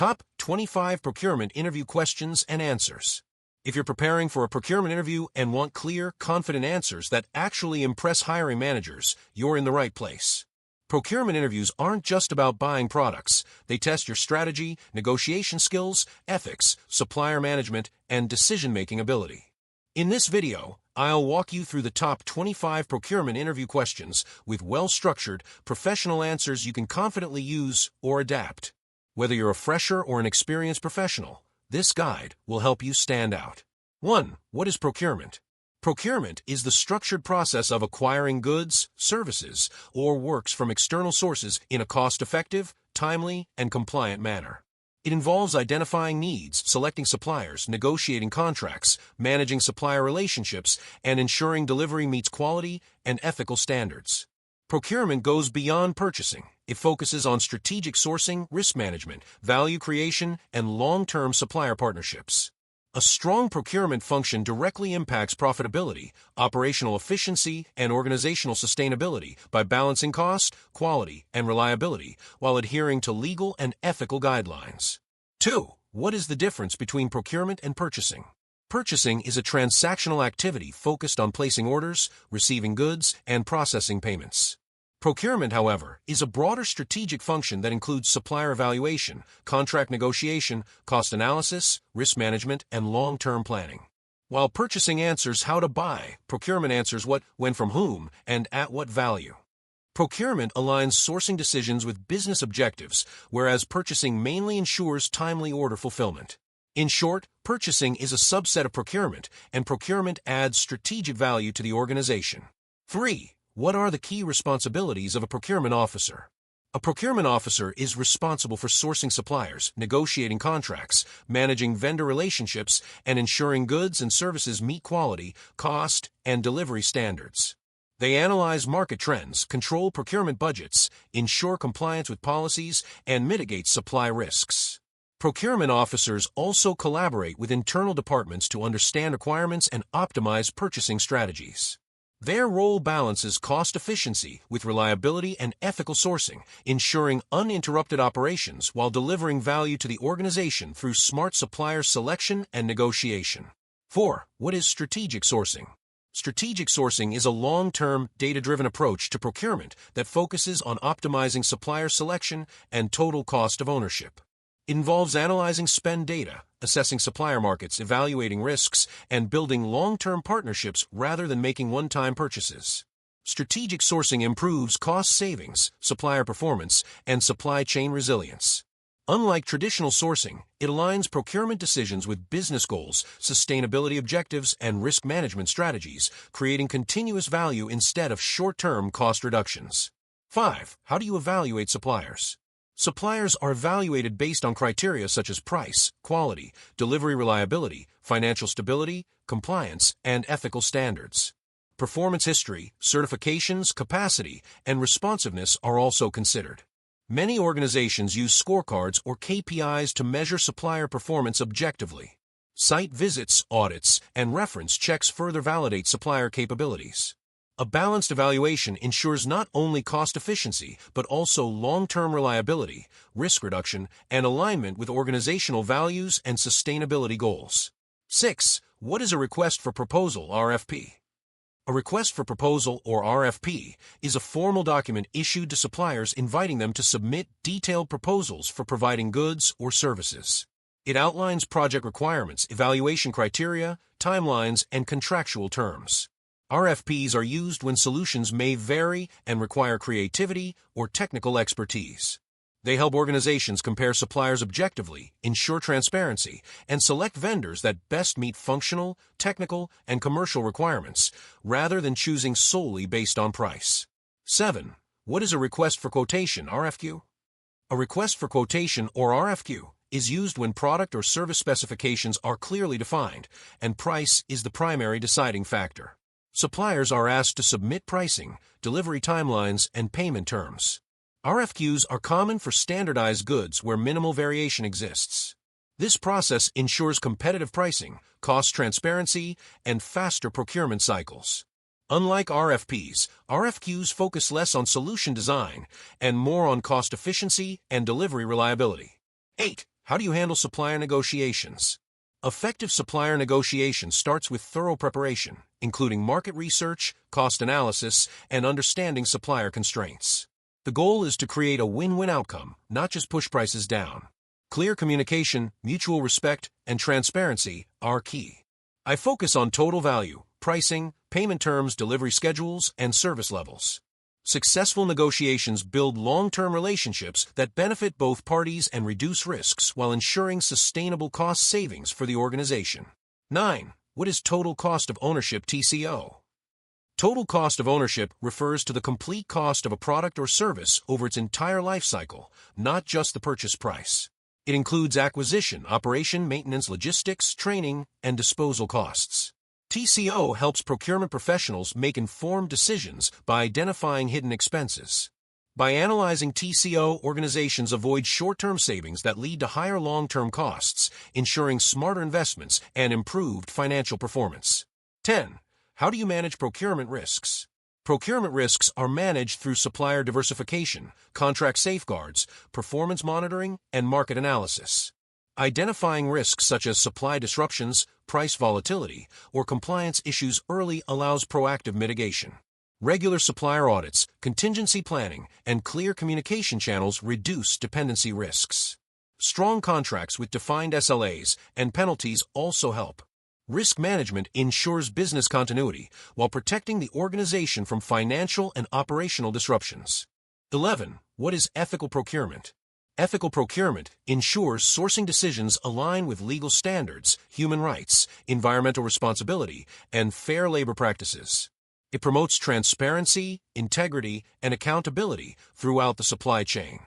Top 25 Procurement Interview Questions and Answers. If you're preparing for a procurement interview and want clear, confident answers that actually impress hiring managers, you're in the right place. Procurement interviews aren't just about buying products. They test your strategy, negotiation skills, ethics, supplier management, and decision-making ability. In this video, I'll walk you through the top 25 procurement interview questions with well-structured, professional answers you can confidently use or adapt. Whether you're a fresher or an experienced professional, this guide will help you stand out. 1. What is procurement? Procurement is the structured process of acquiring goods, services, or works from external sources in a cost-effective, timely, and compliant manner. It involves identifying needs, selecting suppliers, negotiating contracts, managing supplier relationships, and ensuring delivery meets quality and ethical standards. Procurement goes beyond purchasing. It focuses on strategic sourcing, risk management, value creation, and long-term supplier partnerships. A strong procurement function directly impacts profitability, operational efficiency, and organizational sustainability by balancing cost, quality, and reliability while adhering to legal and ethical guidelines. 2. What is the difference between procurement and purchasing? Purchasing is a transactional activity focused on placing orders, receiving goods, and processing payments. Procurement, however, is a broader strategic function that includes supplier evaluation, contract negotiation, cost analysis, risk management, and long-term planning. While purchasing answers how to buy, procurement answers what, when, from whom, and at what value. Procurement aligns sourcing decisions with business objectives, whereas purchasing mainly ensures timely order fulfillment. In short, purchasing is a subset of procurement, and procurement adds strategic value to the organization. 3. What are the key responsibilities of a procurement officer? A procurement officer is responsible for sourcing suppliers, negotiating contracts, managing vendor relationships, and ensuring goods and services meet quality, cost, and delivery standards. They analyze market trends, control procurement budgets, ensure compliance with policies, and mitigate supply risks. Procurement officers also collaborate with internal departments to understand requirements and optimize purchasing strategies. Their role balances cost efficiency with reliability and ethical sourcing, ensuring uninterrupted operations while delivering value to the organization through smart supplier selection and negotiation. 4. What is strategic sourcing? Strategic sourcing is a long-term, data-driven approach to procurement that focuses on optimizing supplier selection and total cost of ownership. It involves analyzing spend data, assessing supplier markets, evaluating risks, and building long-term partnerships rather than making one-time purchases. Strategic sourcing improves cost savings, supplier performance, and supply chain resilience. Unlike traditional sourcing, it aligns procurement decisions with business goals, sustainability objectives, and risk management strategies, creating continuous value instead of short-term cost reductions. 5. How do you evaluate suppliers? Suppliers are evaluated based on criteria such as price, quality, delivery reliability, financial stability, compliance, and ethical standards. Performance history, certifications, capacity, and responsiveness are also considered. Many organizations use scorecards or KPIs to measure supplier performance objectively. Site visits, audits, and reference checks further validate supplier capabilities. A balanced evaluation ensures not only cost efficiency, but also long-term reliability, risk reduction, and alignment with organizational values and sustainability goals. 6. What is a request for proposal (RFP)? A request for proposal, or RFP, is a formal document issued to suppliers inviting them to submit detailed proposals for providing goods or services. It outlines project requirements, evaluation criteria, timelines, and contractual terms. RFPs are used when solutions may vary and require creativity or technical expertise. They help organizations compare suppliers objectively, ensure transparency, and select vendors that best meet functional, technical, and commercial requirements, rather than choosing solely based on price. 7. What is a request for quotation (RFQ)? A request for quotation, or RFQ, is used when product or service specifications are clearly defined, and price is the primary deciding factor. Suppliers are asked to submit pricing, delivery timelines, and payment terms. RFQs are common for standardized goods where minimal variation exists. This process ensures competitive pricing, cost transparency, and faster procurement cycles. Unlike RFPs, RFQs focus less on solution design and more on cost efficiency and delivery reliability. 8. how do you handle supplier negotiations? Effective supplier negotiation starts with thorough preparation, including market research, cost analysis, and understanding supplier constraints. The goal is to create a win-win outcome, not just push prices down. Clear communication, mutual respect, and transparency are key. I focus on total value, pricing, payment terms, delivery schedules, and service levels. Successful negotiations build long-term relationships that benefit both parties and reduce risks while ensuring sustainable cost savings for the organization. 9. What is total cost of ownership (TCO)? Total cost of ownership refers to the complete cost of a product or service over its entire life cycle, not just the purchase price. It includes acquisition, operation, maintenance, logistics, training, and disposal costs. TCO helps procurement professionals make informed decisions by identifying hidden expenses. By analyzing TCO, organizations avoid short-term savings that lead to higher long-term costs, ensuring smarter investments and improved financial performance. 10. How do you manage procurement risks? Procurement risks are managed through supplier diversification, contract safeguards, performance monitoring, and market analysis. Identifying risks such as supply disruptions, price volatility, or compliance issues early allows proactive mitigation. Regular supplier audits, contingency planning, and clear communication channels reduce dependency risks. Strong contracts with defined SLAs and penalties also help. Risk management ensures business continuity while protecting the organization from financial and operational disruptions. 11. What is ethical procurement? Ethical procurement ensures sourcing decisions align with legal standards, human rights, environmental responsibility, and fair labor practices. It promotes transparency, integrity, and accountability throughout the supply chain.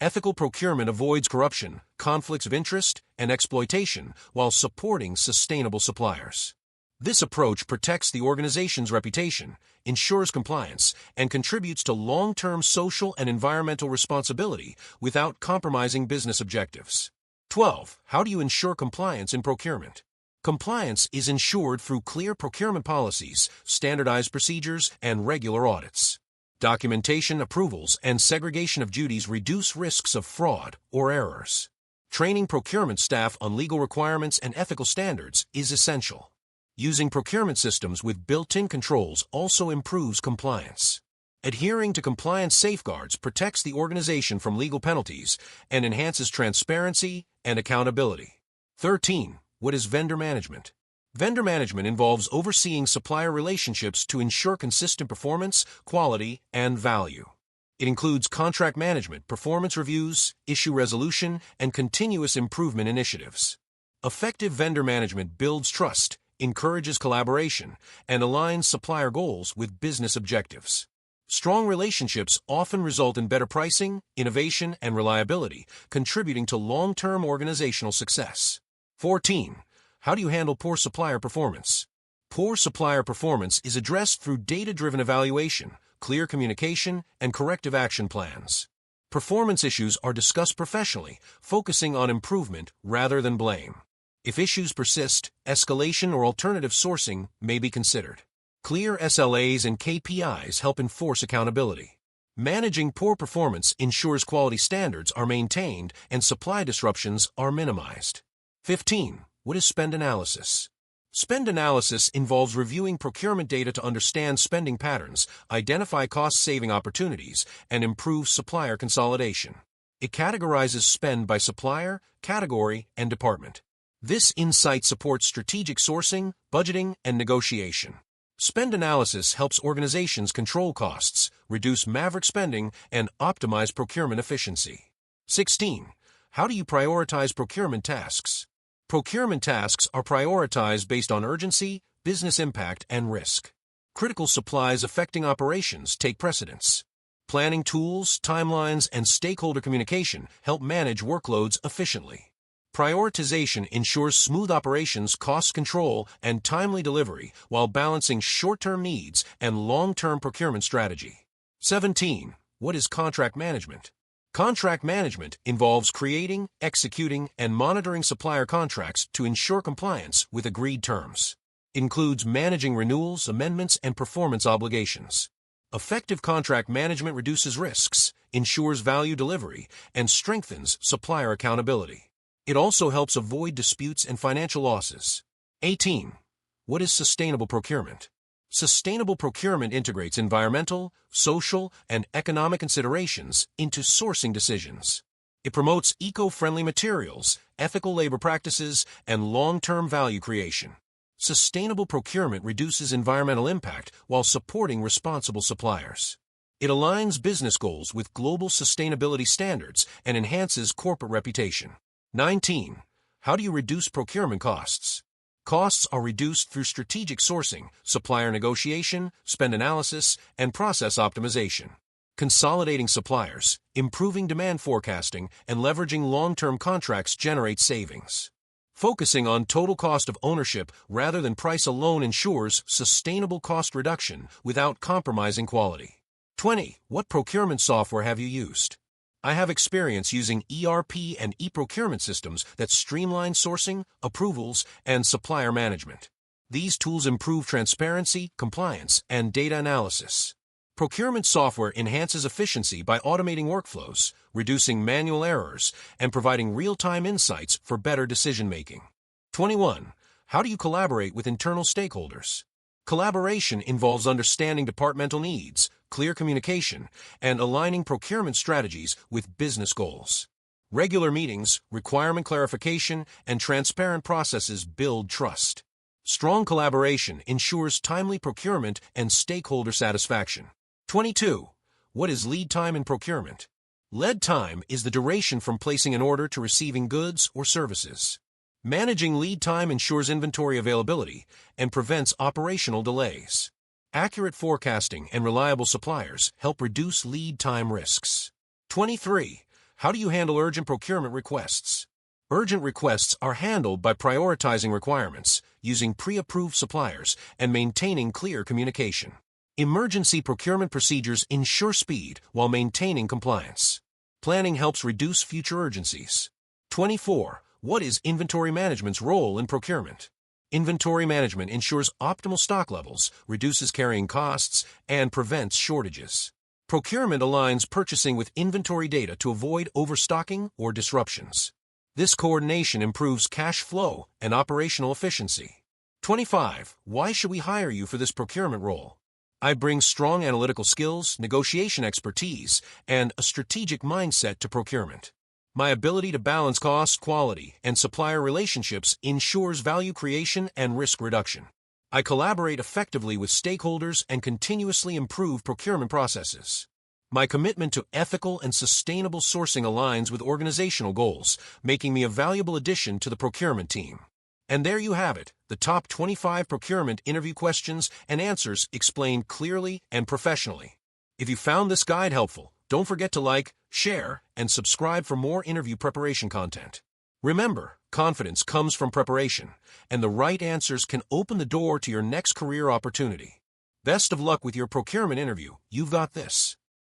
Ethical procurement avoids corruption, conflicts of interest, and exploitation while supporting sustainable suppliers. This approach protects the organization's reputation, ensures compliance, and contributes to long-term social and environmental responsibility without compromising business objectives. 12. How do you ensure compliance in procurement? Compliance is ensured through clear procurement policies, standardized procedures, and regular audits. Documentation, approvals, and segregation of duties reduce risks of fraud or errors. Training procurement staff on legal requirements and ethical standards is essential. Using procurement systems with built-in controls also improves compliance. Adhering to compliance safeguards protects the organization from legal penalties and enhances transparency and accountability. 13. What is vendor management? Vendor management involves overseeing supplier relationships to ensure consistent performance, quality, and value. It includes contract management, performance reviews, issue resolution, and continuous improvement initiatives. Effective vendor management builds trust, encourages collaboration, and aligns supplier goals with business objectives. Strong relationships often result in better pricing, innovation, and reliability, contributing to long-term organizational success. 14. How do you handle poor supplier performance? Poor supplier performance is addressed through data-driven evaluation, clear communication, and corrective action plans. Performance issues are discussed professionally, focusing on improvement rather than blame. If issues persist, escalation or alternative sourcing may be considered. Clear SLAs and KPIs help enforce accountability. Managing poor performance ensures quality standards are maintained and supply disruptions are minimized. 15. What is spend analysis? Spend analysis involves reviewing procurement data to understand spending patterns, identify cost-saving opportunities, and improve supplier consolidation. It categorizes spend by supplier, category, and department. This insight supports strategic sourcing, budgeting, and negotiation. Spend analysis helps organizations control costs, reduce maverick spending, and optimize procurement efficiency. 16. How do you prioritize procurement tasks? Procurement tasks are prioritized based on urgency, business impact, and risk. Critical supplies affecting operations take precedence. Planning tools, timelines, and stakeholder communication help manage workloads efficiently. Prioritization ensures smooth operations, cost control, and timely delivery while balancing short-term needs and long-term procurement strategy. 17. What is contract management? Contract management involves creating, executing, and monitoring supplier contracts to ensure compliance with agreed terms. It includes managing renewals, amendments, and performance obligations. Effective contract management reduces risks, ensures value delivery, and strengthens supplier accountability. It also helps avoid disputes and financial losses. 18. What is sustainable procurement? Sustainable procurement integrates environmental, social, and economic considerations into sourcing decisions. It promotes eco-friendly materials, ethical labor practices, and long-term value creation. Sustainable procurement reduces environmental impact while supporting responsible suppliers. It aligns business goals with global sustainability standards and enhances corporate reputation. 19. How do you reduce procurement costs? Costs are reduced through strategic sourcing, supplier negotiation, spend analysis, and process optimization. Consolidating suppliers, improving demand forecasting, and leveraging long-term contracts generate savings. Focusing on total cost of ownership rather than price alone ensures sustainable cost reduction without compromising quality. 20. What procurement software have you used? I have experience using ERP and e-procurement systems that streamline sourcing, approvals, and supplier management. These tools improve transparency, compliance, and data analysis. Procurement software enhances efficiency by automating workflows, reducing manual errors, and providing real-time insights for better decision-making. 21. How do you collaborate with internal stakeholders? Collaboration involves understanding departmental needs, clear communication, and aligning procurement strategies with business goals. Regular meetings, requirement clarification, and transparent processes build trust. Strong collaboration ensures timely procurement and stakeholder satisfaction. 22. What is lead time in procurement? Lead time is the duration from placing an order to receiving goods or services. Managing lead time ensures inventory availability and prevents operational delays. Accurate forecasting and reliable suppliers help reduce lead time risks. 23. How do you handle urgent procurement requests? Urgent requests are handled by prioritizing requirements, using pre-approved suppliers, and maintaining clear communication. Emergency procurement procedures ensure speed while maintaining compliance. Planning helps reduce future urgencies. 24. What is inventory management's role in procurement? Inventory management ensures optimal stock levels, reduces carrying costs, and prevents shortages. Procurement aligns purchasing with inventory data to avoid overstocking or disruptions. This coordination improves cash flow and operational efficiency. 25. Why should we hire you for this procurement role? I bring strong analytical skills, negotiation expertise, and a strategic mindset to procurement. My ability to balance cost, quality, and supplier relationships ensures value creation and risk reduction. I collaborate effectively with stakeholders and continuously improve procurement processes. My commitment to ethical and sustainable sourcing aligns with organizational goals, making me a valuable addition to the procurement team. And there you have it, the top 25 procurement interview questions and answers explained clearly and professionally. If you found this guide helpful, don't forget to like, share, and subscribe for more interview preparation content. Remember, confidence comes from preparation, and the right answers can open the door to your next career opportunity. Best of luck with your procurement interview. You've got this.